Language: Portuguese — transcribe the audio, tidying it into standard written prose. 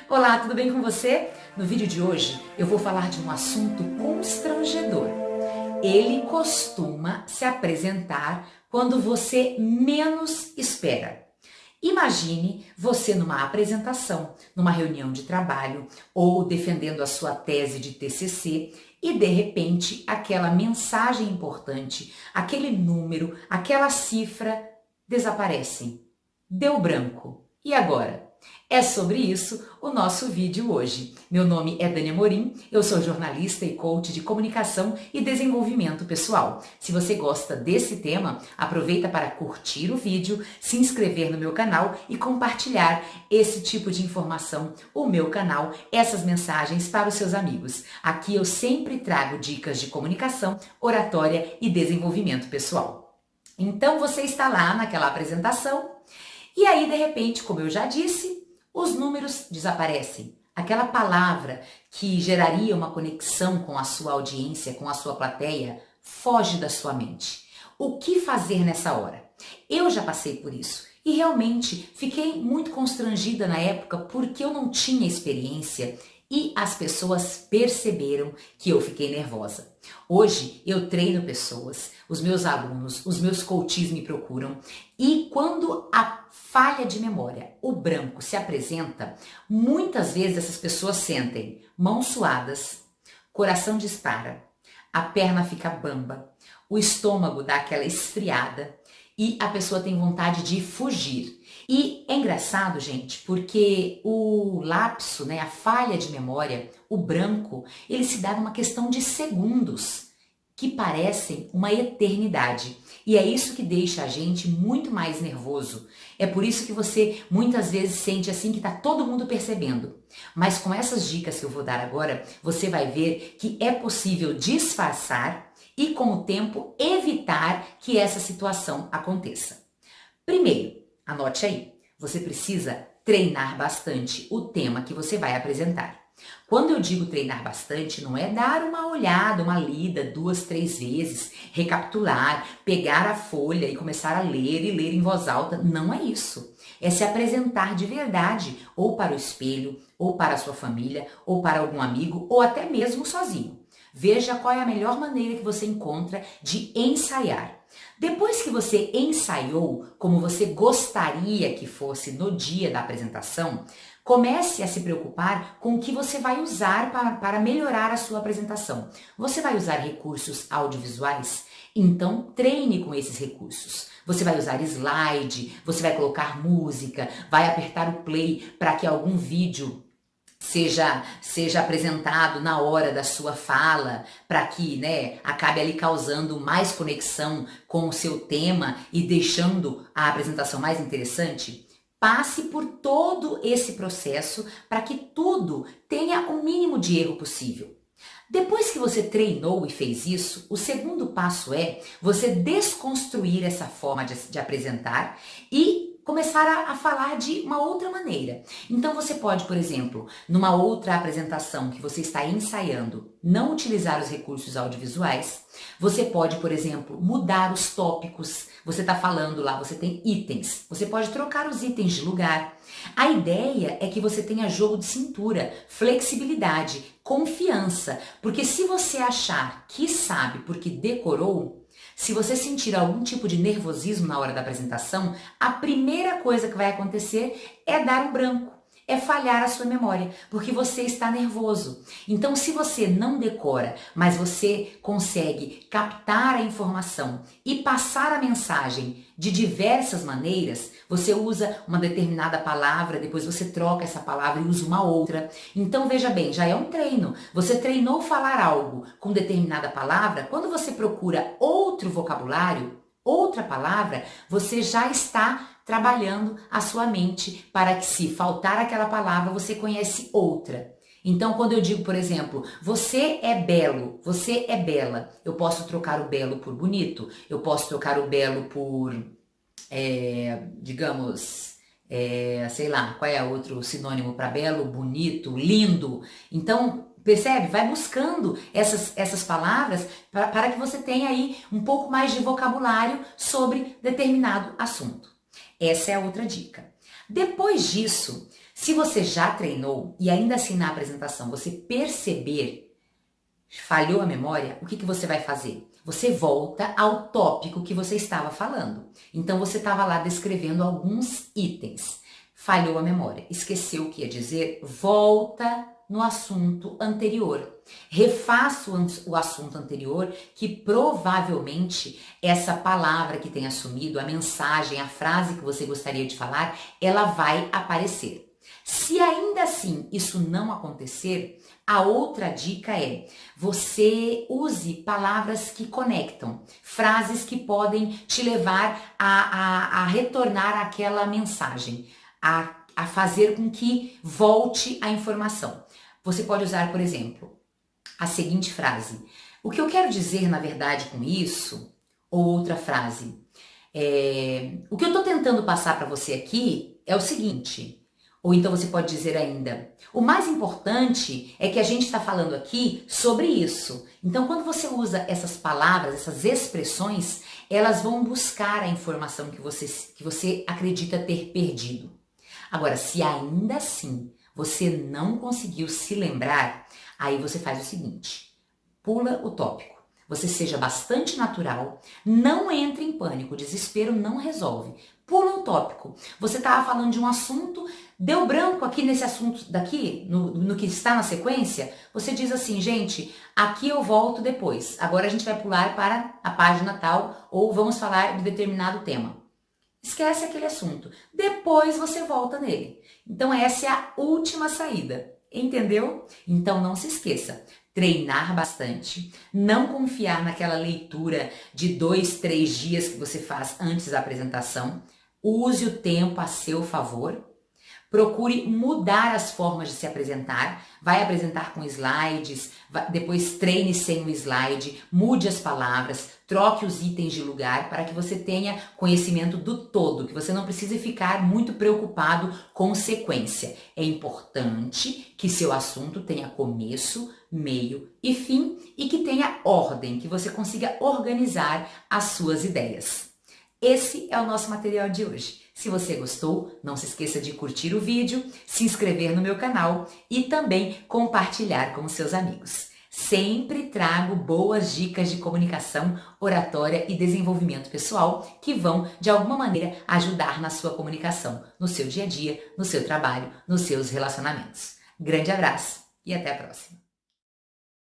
Olá, tudo bem com você? No vídeo de hoje eu vou falar de um assunto constrangedor. Ele costuma se apresentar quando você menos espera. Imagine você numa apresentação, numa reunião de trabalho ou defendendo a sua tese de TCC e de repente aquela mensagem importante, aquele número, aquela cifra desaparecem. Deu branco. E agora? É sobre isso o nosso vídeo hoje. Meu nome é Dani Amorim, eu sou jornalista e coach de comunicação e desenvolvimento pessoal. Se você gosta desse tema, aproveita para curtir o vídeo, se inscrever no meu canal e compartilhar esse tipo de informação, o meu canal, essas mensagens para os seus amigos. Aqui eu sempre trago dicas de comunicação, oratória e desenvolvimento pessoal. Então você está lá naquela apresentação e aí de repente, como eu já disse, os números desaparecem. Aquela palavra que geraria uma conexão com a sua audiência, com a sua plateia, foge da sua mente. O que fazer nessa hora? Eu já passei por isso e realmente fiquei muito constrangida na época porque eu não tinha experiência e as pessoas perceberam que eu fiquei nervosa. Hoje eu treino pessoas, os meus alunos, os meus coaches me procuram e quando a falha de memória, o branco se apresenta, muitas vezes essas pessoas sentem mãos suadas, coração dispara, a perna fica bamba, o estômago dá aquela esfriada e a pessoa tem vontade de fugir. E é engraçado, gente, porque o lapso, né, a falha de memória, o branco, ele se dá numa questão de segundos, que parecem uma eternidade. E é isso que deixa a gente muito mais nervoso. É por isso que você muitas vezes sente assim que tá todo mundo percebendo. Mas com essas dicas que eu vou dar agora, você vai ver que é possível disfarçar e com o tempo evitar que essa situação aconteça. Primeiro, anote aí, você precisa treinar bastante o tema que você vai apresentar. Quando eu digo treinar bastante, não é dar uma olhada, uma lida 2, 3 vezes, recapitular, pegar a folha e começar a ler e ler em voz alta. Não é isso. É se apresentar de verdade, ou para o espelho, ou para a sua família, ou para algum amigo, ou até mesmo sozinho. Veja qual é a melhor maneira que você encontra de ensaiar. Depois que você ensaiou como você gostaria que fosse no dia da apresentação, comece a se preocupar com o que você vai usar para melhorar a sua apresentação. Você vai usar recursos audiovisuais? Então treine com esses recursos. Você vai usar slide, você vai colocar música, vai apertar o play para que algum vídeo seja apresentado na hora da sua fala, para que, né, acabe ali causando mais conexão com o seu tema e deixando a apresentação mais interessante. Passe por todo esse processo para que tudo tenha o mínimo de erro possível. Depois que você treinou e fez isso, o segundo passo é você desconstruir essa forma de apresentar e começar a falar de uma outra maneira. Então você pode, por exemplo, numa outra apresentação que você está ensaiando, não utilizar os recursos audiovisuais. Você pode, por exemplo, mudar os tópicos. Você está falando lá, você tem itens. Você pode trocar os itens de lugar. A ideia é que você tenha jogo de cintura, flexibilidade, confiança. Porque se você achar que sabe porque decorou, se você sentir algum tipo de nervosismo na hora da apresentação, a primeira coisa que vai acontecer é dar um branco, é falhar a sua memória, porque você está nervoso. Então, se você não decora, mas você consegue captar a informação e passar a mensagem de diversas maneiras, você usa uma determinada palavra, depois você troca essa palavra e usa uma outra. Então, veja bem, já é um treino. Você treinou falar algo com determinada palavra, quando você procura outro vocabulário, outra palavra, você já está trabalhando a sua mente para que, se faltar aquela palavra, você conhece outra. Então, quando eu digo, por exemplo, você é belo, você é bela, eu posso trocar o belo por bonito, eu posso trocar o belo por, sei lá, qual é outro sinônimo para belo, bonito, lindo. Então, percebe? Vai buscando essas palavras para que você tenha aí um pouco mais de vocabulário sobre determinado assunto. Essa é a outra dica. Depois disso, Se você já treinou e ainda assim na apresentação você perceber, falhou a memória, o que você vai fazer? Você volta ao tópico que você estava falando. Então você estava lá descrevendo alguns itens. Falhou a memória, esqueceu o que ia dizer, volta no assunto anterior. Refaça o assunto anterior, que provavelmente essa palavra que tem assumido, a mensagem, a frase que você gostaria de falar, ela vai aparecer. Se ainda assim isso não acontecer, a outra dica é: você use palavras que conectam, frases que podem te levar a retornar àquela mensagem, a fazer com que volte a informação. Você pode usar, por exemplo, a seguinte frase: o que eu quero dizer, na verdade, com isso? Ou outra frase: o que eu estou tentando passar para você aqui é o seguinte. Ou então você pode dizer ainda: o mais importante é que a gente está falando aqui sobre isso. Então, quando você usa essas palavras, essas expressões, elas vão buscar a informação que você acredita ter perdido. Agora, se ainda assim você não conseguiu se lembrar, aí você faz o seguinte: pula o tópico. Você seja bastante natural, não entre em pânico, desespero não resolve. Pula o tópico. Você estava falando de um assunto, deu branco aqui nesse assunto daqui, no que está na sequência, você diz assim: gente, aqui eu volto depois. Agora a gente vai pular para a página tal, ou vamos falar de determinado tema. Esquece aquele assunto. Depois você volta nele. Então essa é a última saída. Entendeu? Então não se esqueça. Treinar bastante, não confiar naquela leitura de 2, 3 dias que você faz antes da apresentação. Use o tempo a seu favor. Procure mudar as formas de se apresentar. Vai apresentar com slides, depois treine sem o slide, mude as palavras, troque os itens de lugar para que você tenha conhecimento do todo, que você não precise ficar muito preocupado com sequência. É importante que seu assunto tenha começo, meio e fim e que tenha ordem, que você consiga organizar as suas ideias. Esse é o nosso material de hoje. Se você gostou, não se esqueça de curtir o vídeo, se inscrever no meu canal e também compartilhar com os seus amigos. Sempre trago boas dicas de comunicação, oratória e desenvolvimento pessoal que vão, de alguma maneira, ajudar na sua comunicação, no seu dia a dia, no seu trabalho, nos seus relacionamentos. Grande abraço e até a próxima!